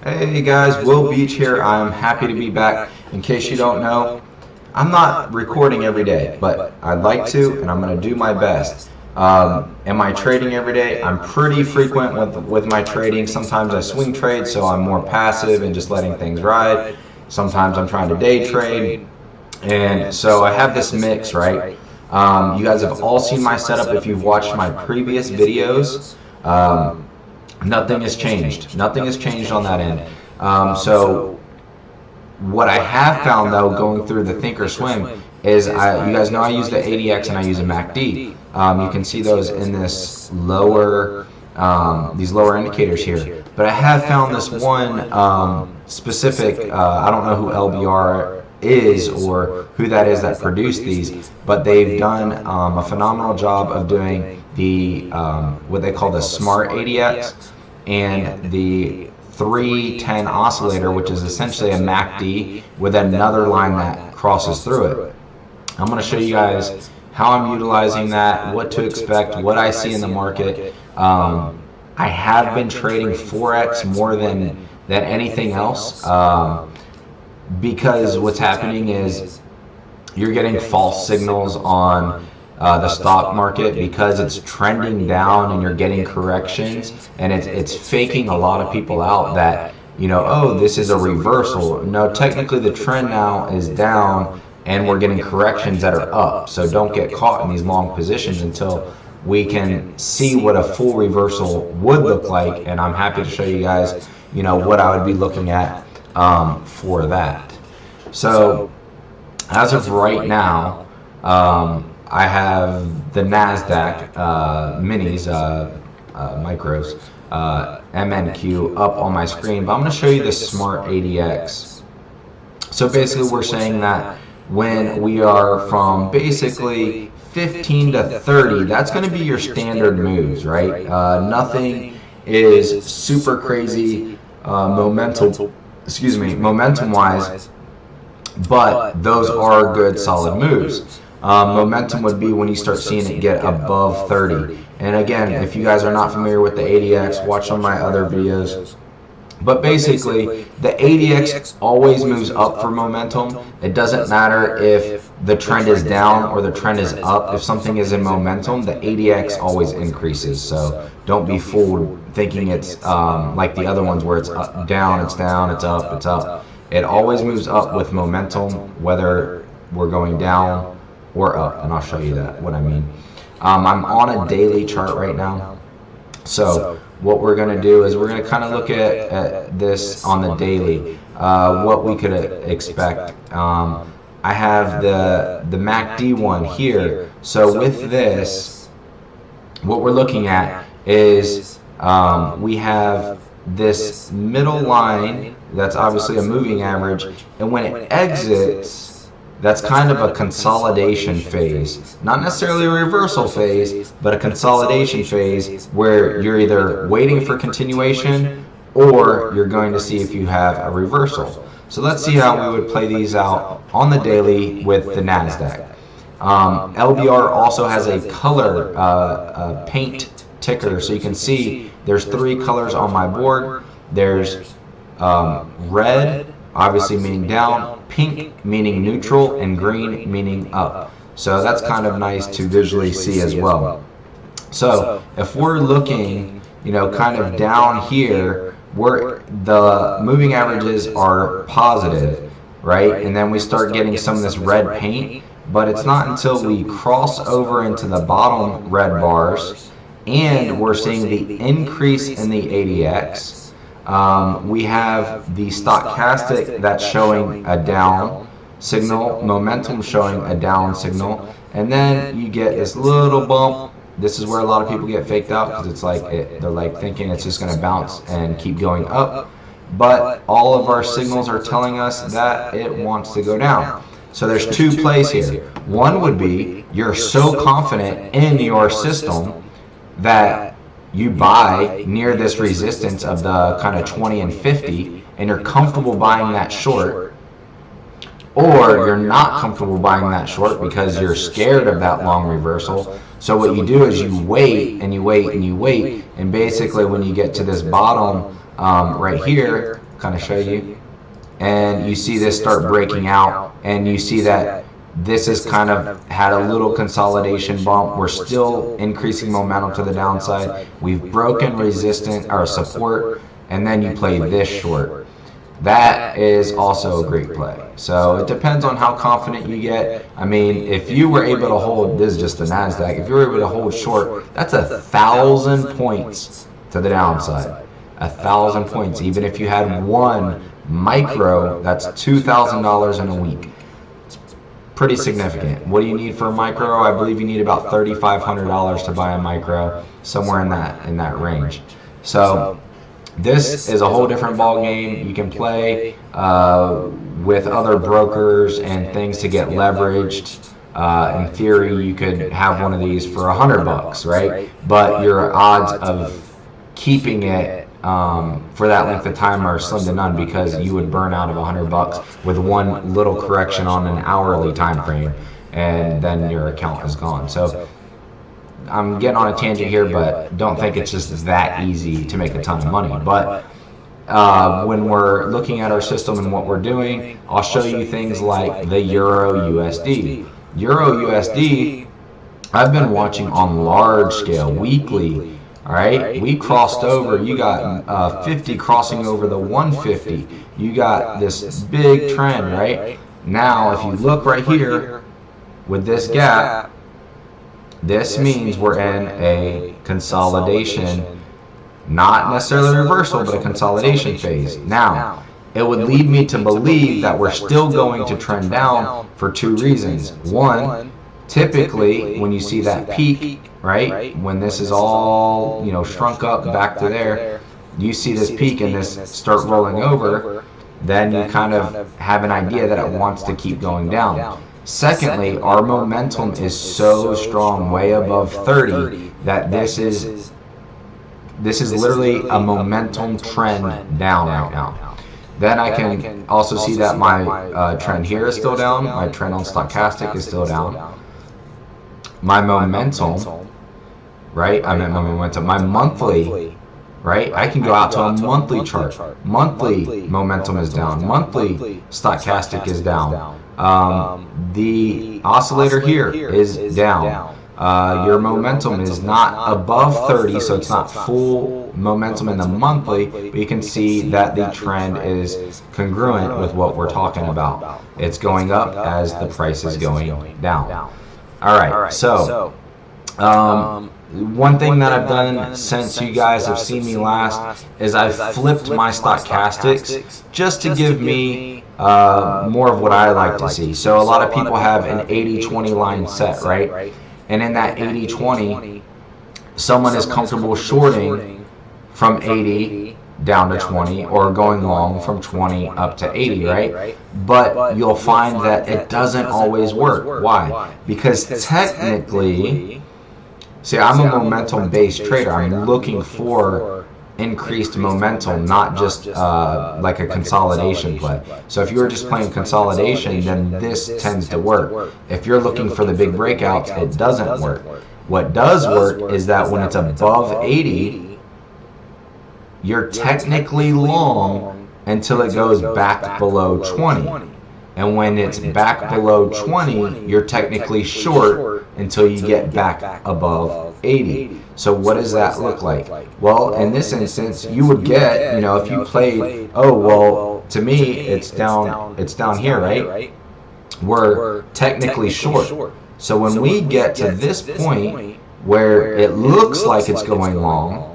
Hey guys, Will Beach here. I'm happy to be back. In case you don't know, I'm not recording every day, but I'd like to, and I'm going to do my best. Am I trading every day? I'm pretty frequent with my trading. Sometimes I swing trade, so I'm more passive and just letting things ride. Sometimes I'm trying to day trade, and so I have this mix, right? You guys have all seen my setup if you've watched my previous videos. Nothing has changed. Nothing has changed on that end. So what I have found though, going through the Thinkorswim, is you guys know I use the ADX and I use a MACD. You can see those in this lower, these lower indicators here. But I have found this one specific. I don't know who LBR is or who that is that produced these, but they've done a phenomenal job of doing the what they call the smart ADX and the 310 oscillator, which is essentially a MACD with another line that crosses through it. I'm going to show you guys how I'm utilizing that, what to expect, what I see in the market. I have been trading Forex more than anything else, because what's happening is you're getting false signals on the stock market because it's trending down and you're getting corrections, and it's faking a lot of people out that, you know, oh, this is a reversal. No, technically the trend now is down and we're getting corrections that are up. So don't get caught in these long positions until we can see what a full reversal would look like, and I'm happy to show you guys, you know, what I would be looking at for that. So as of right now, I have the NASDAQ minis, micros, MNQ up on my screen, but I'm going to show you the smart ADX. So basically we're saying that when we are from basically 15 to 30, that's going to be your standard moves, right? Nothing is super crazy momentum wise, but those are good solid moves. Momentum would be when you start seeing it get above 30. And again, if you guys are not familiar with the ADX, watch some of my other videos. But basically, the ADX always moves up for momentum. It doesn't matter if the trend is down or the trend is up. If something is in momentum, the ADX always increases. So don't be fooled thinking it's like the other ones where it's down, it's down, it's up, it's up. It always moves up with momentum, whether we're going down or up, and I'll show you that, what I mean. I'm on a daily chart right now. So what we're going to do is we're going to kind of look at this on the daily, what we could expect. I have the MACD one here. So with this, what we're looking at is we have this middle line that's obviously a moving average, and when it exits, that's kind of a consolidation phase. Not necessarily a reversal phase, but a consolidation phase where you're either waiting for continuation or you're going to see if you have a reversal. So let's see how we would play these out on the daily with the NASDAQ. LBR also has a color paint ticker, so you can see there's 3 colors on my board. There's red, obviously meaning down, pink meaning neutral, and green meaning up. So that's kind of nice to visually see as well. So if we're looking, you know, kind of down here, where the moving averages are positive, right? And then we start getting some of this red paint, but it's not until we cross over into the bottom red bars and we're seeing the increase in the ADX. We have the stochastic that's showing a down signal, momentum showing a down signal, and then you get this little bump. This is where a lot of people get faked out because it's like they're like thinking it's just going to bounce and keep going up, but all of our signals are telling us that it wants to go down. So there's 2 plays here. One would be you're so confident in your system that you buy near this resistance of the kind of 20 and 50, and you're comfortable buying that short, or you're not comfortable buying that short because you're scared of that long reversal. So what you do is you wait and you wait and you wait, and basically when you get to this bottom right here, kind of show you. And you see this start breaking out, and you see that this has kind of had a little consolidation bump. We're still increasing momentum to the downside. We've broken resistance or support, and then you play this short. That is also a great play. So it depends on how confident you get. I mean, if you were able to hold, this is just the NASDAQ, if you were able to hold short, that's 1,000 points to the downside. 1,000 points. Even if you had one micro, that's $2,000 in a week. It's pretty significant. What do you need for a micro? I believe you need about $3,500 to buy a micro, somewhere in that range. So this is a whole different ball game. You can play with other brokers and things to get leveraged. In theory, you could have one of these for $100, right? But your odds of keeping it for that length of time are slim to none, because you would burn out of $100 with one little correction on an hourly time frame, and then your account is gone. So I'm getting on a tangent here, but don't think it's just that easy to make a ton of money. But when we're looking at our system and what we're doing, I'll show you things like the Euro USD. Euro USD, I've been watching on large scale, weekly. All right, we crossed over. You got 50 crossing over the 150. You got this big trend, right? Now, if you look right here with this gap, this means we're in a consolidation, not necessarily reversal, but a consolidation phase. Now, it would lead me to believe that we're still going to trend down for two reasons. One, typically when you see that peak, right, when this is all, you know, shrunk up back to there, you see this peak and this start rolling over, then you kind of have an idea that it wants to keep going down. Secondly, our momentum is so strong, way above 30, that this is literally a momentum trend down right now. Then I can also see that my trend here is still down, my trend on stochastic is still down. My momentum, right? I meant my momentum. My monthly, right? I can go out to a monthly chart. Monthly momentum is down. Monthly stochastic is down. The oscillator here is down. Your momentum is not above 30, so it's not full momentum in the monthly, but you can see that the trend is congruent with what we're talking about. It's going up as the price is going down. All right, so one thing that I've done since you guys have seen me last is I've flipped my stochastics just to give me more of what I like to see. So a lot of people have an 80-20 line set, right? And in that 80-20, someone is comfortable shorting from 80 down to 20, or going long from 20 up to 80, right? But you'll find that it doesn't always work. Why? Because technically, see, I'm a momentum-based trader. I'm looking for increased momentum, not just like a consolidation play. So if you're just playing consolidation, then this tends to work. If you're looking for the big breakouts, it doesn't work. What does work is that when it's above 80, you're technically long until it goes back below 20. And when it's back below 20, you're technically short until you get back above 80. So what does that look like? Well, in this instance, you would get, you know, if you played, oh, well, to me, it's down here, right? We're technically short. So when we get to this point where it looks like it's going long,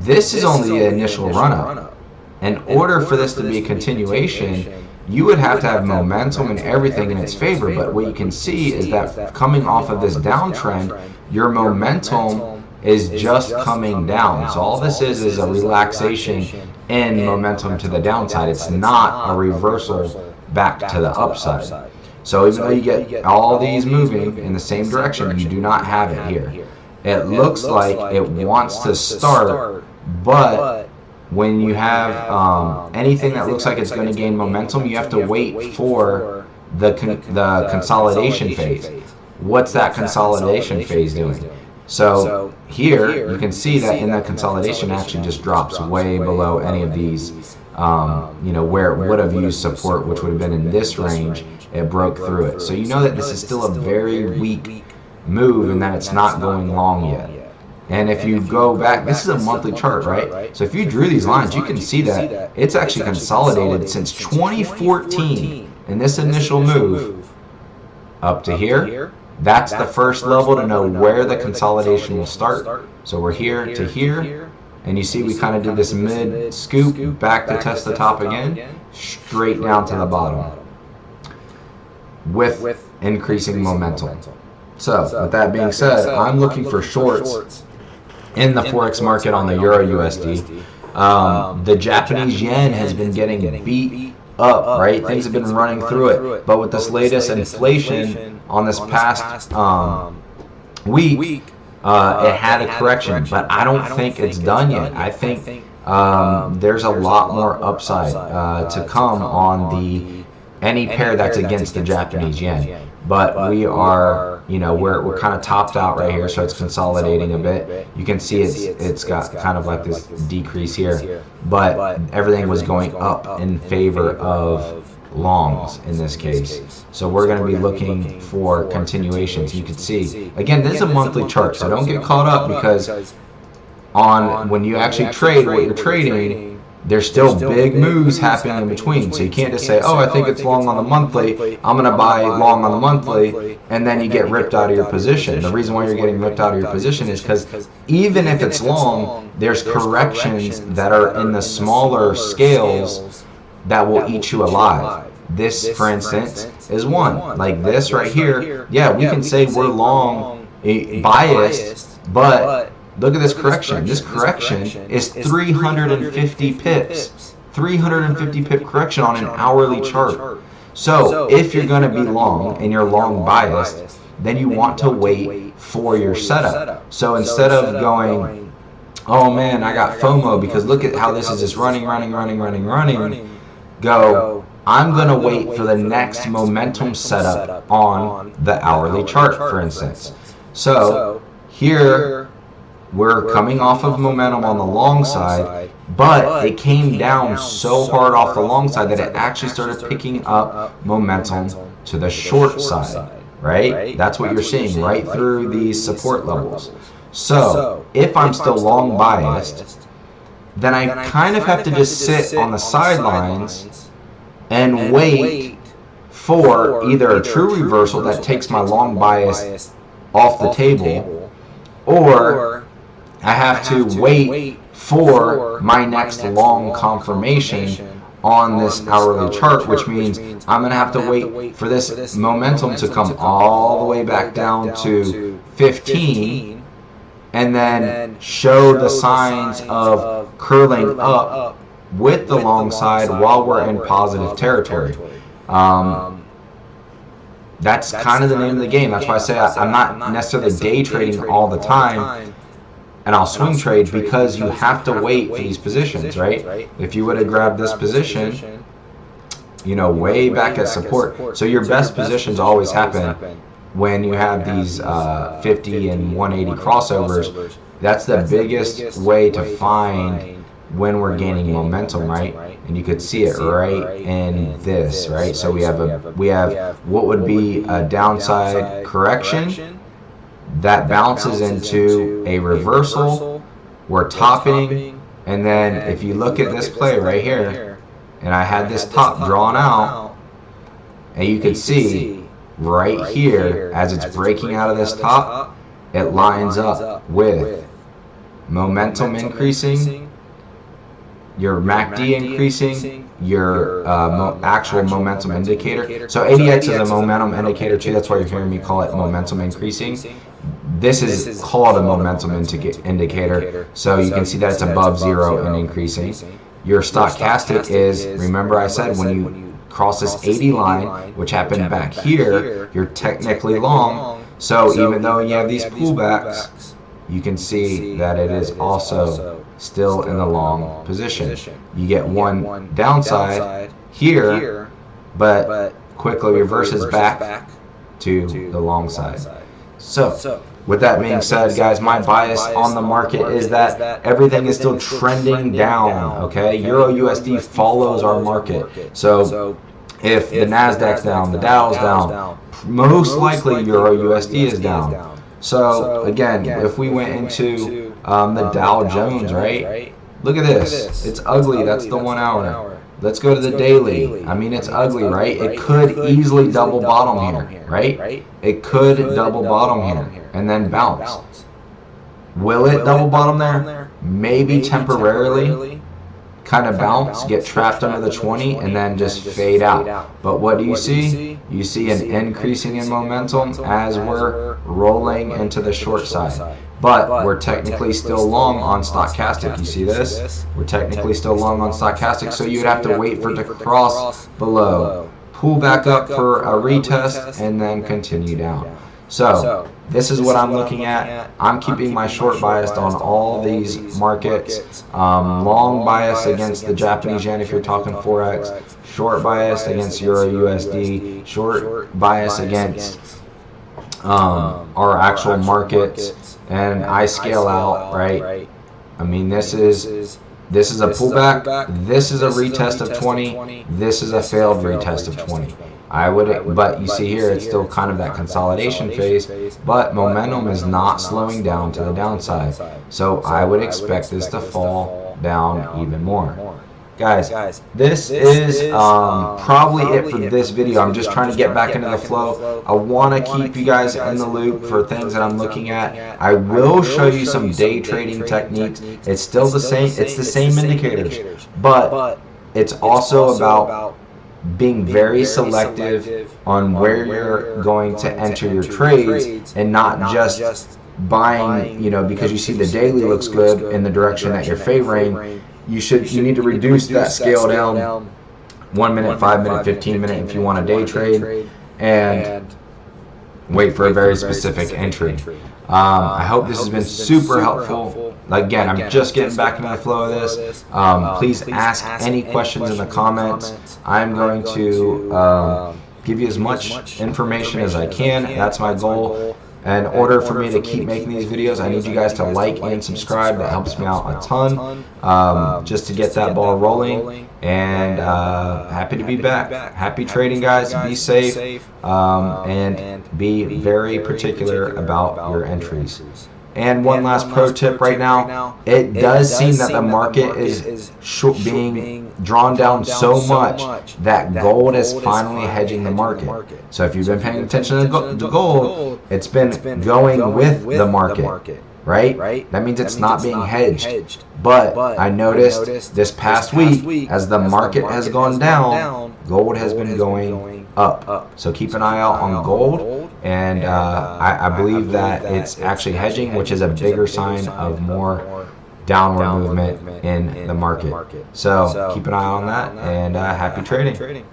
this is only the initial run-up. In order for this to be a continuation, you would have to have momentum and everything in its favor. But what you can see is that coming off of this downtrend, your momentum is just coming down. So all this is a relaxation in momentum to the downside. It's not a reversal back to the upside. So even though you get all these moving in the same direction, you do not have it here. It looks like it wants to start, but when you have anything that looks like it's going to gain momentum, you have to wait for the consolidation phase. What's that consolidation phase doing? So here you can see that in the consolidation actually just drops way below any of these, where it would have used support, which would have been in this range. It broke through it. So you know that this is still a very weak move and that it's not going long yet. And if you go back, this is a monthly chart, right? So if you drew these lines, you can see that it's actually consolidated since 2014 in this initial move up to here. That's the first level to know where the consolidation will start. So we're here to here, and you see we kind of did this mid scoop back to test the top again, straight down to the bottom with increasing momentum. So with that being said, I'm looking for shorts in the Forex market on the Euro USD. The Japanese yen has been getting beat up, right? Things have been running through it. But with this latest inflation on this past week, it had a correction. But I don't think it's done yet. I think there's a lot more upside to come on any pair that's against the Japanese yen. But we are, we're kind of topped out right here, so it's consolidating a bit. You can see it's got kind of like this decrease here, but everything was going up in favor of longs in this case. So we're going to be looking for continuations. You can see, again, this is a monthly chart, so don't get caught up because when you actually trade what you're trading, there's still big moves happening in between. So you can't just say, oh, I think it's long on the monthly, I'm going to buy long on the monthly, and then you get ripped out of your position. The reason why you're getting ripped out of your position is because even if it's long, there's corrections that are in the smaller scales that will eat you alive. This, for instance, is one. Like this right here, yeah, we can say we're long biased, but look at this correction. This correction is 350 pips. 350 pip correction on an hourly chart. So if you're going to be long and you're long biased, then you want to wait for your setup. So instead of going, oh man, I got FOMO because look at how this is just running, go, I'm going to wait for the next momentum setup on the hourly chart, for instance. So here, we're coming off of momentum on the long side, but it came down so hard off the long side that it actually started picking up momentum to the short side, right? That's what you're seeing right through these support levels. So if I'm still long biased, then I kind of have to just sit on the sidelines and wait for either a true reversal that takes my long bias off the table, or I have to wait for my next long confirmation on this hourly chart, which means I'm going to have to wait for this momentum to come all the way back down to 15 and then show the signs of curling up with the long side while we're in positive territory. That's kind of the name of the game. That's why I say I'm not necessarily day trading all the time, and I'll swing trade because you have to wait for these positions, right? If you would have grabbed this position, way back at support. So your best positions always happen when you have these 50 and 180 crossovers. That's the biggest way to find when we're gaining momentum, right? And you could see it right in this, right? So we have what would be a downside correction that bounces into a reversal. We're topping, and then if you look at this play right here, and I had this top drawn out, and you can see right here as it's breaking out of this top, it lines up with momentum increasing, your MACD increasing, your actual momentum indicator. So ADX is a momentum indicator too. That's why you're hearing me call it momentum increasing. This is called a momentum indicator. So you can see that it's above 0 and increasing. Your stochastic is, remember I said when you cross this 80 line, which happened back here, you're technically long. So even though you have these pullbacks, you can see that it is also still in the long position. You get one downside here, but quickly reverses back to the long side. So With that being said, guys, my bias on the market is that everything is still trending down, okay? Euro USD follows our market. So if the Nasdaq's down, the Dow's down, most likely Euro USD is down. So again, if we went into the Dow Jones, right? Look at this. It's ugly. That's the 1 hour. Let's go to the daily. I mean, it's ugly, right? It could easily double bottom here, right? It could double bottom here and then bounce. Will it double bottom there? Maybe temporarily. Kind of bounce, get trapped under the 20, and then just fade out. But what do you see? You see an increasing in momentum as we're rolling into the short side. But we're technically still long on stochastic. You see this? We're technically still long on stochastic, so you'd have to wait for it to cross below, pull back up for a retest, and then continue down. So this is what I'm looking at. I'm keeping my short bias on all these markets. Long bias against the Japanese yen if you're talking Forex. Short bias against Euro USD. Short bias against our actual markets. And I scale out, right? I mean, this is a pullback. This is a retest of 20. This is a failed retest of 20. But you see here, it's still kind of that consolidation phase, but momentum is not slowing down to the downside. So I would expect this to fall down even more. Guys, this is probably it for this video. I'm just trying to get back into the flow. I want to keep you guys in the loop for things that I'm looking at. I will show you some day trading techniques. It's still the same. It's the same indicators, but it's also about being very selective on where you're going to enter your trades and not just buying, because you see the daily looks good in the direction that you're favoring. You need to reduce that scale down 1 minute, 5 minute, 15 minute if you want a day trade, and wait for a very specific entry. I hope this has been super helpful. Again, I'm just getting back into the flow of this. Please ask any questions in the comments. I'm going to give you as much information as I can. That's my goal. In order for me to keep making these videos, I need you guys to like and subscribe. That helps me out a ton, just to get that ball rolling. And happy to be back. Happy trading, guys. Be safe, and be very particular about your entries. And one last pro tip right now, it does seem that the market is being drawn down so much that gold is finally hedging the market. So if you've been paying attention to gold, it's been going with the market, right? That means it's not being hedged. But I noticed this past week, as the market has gone down, gold has been going up. So keep an eye out on gold. And I believe that it's actually hedging, which is a bigger sign of more downward movement in the market. So keep an eye on that, and happy trading.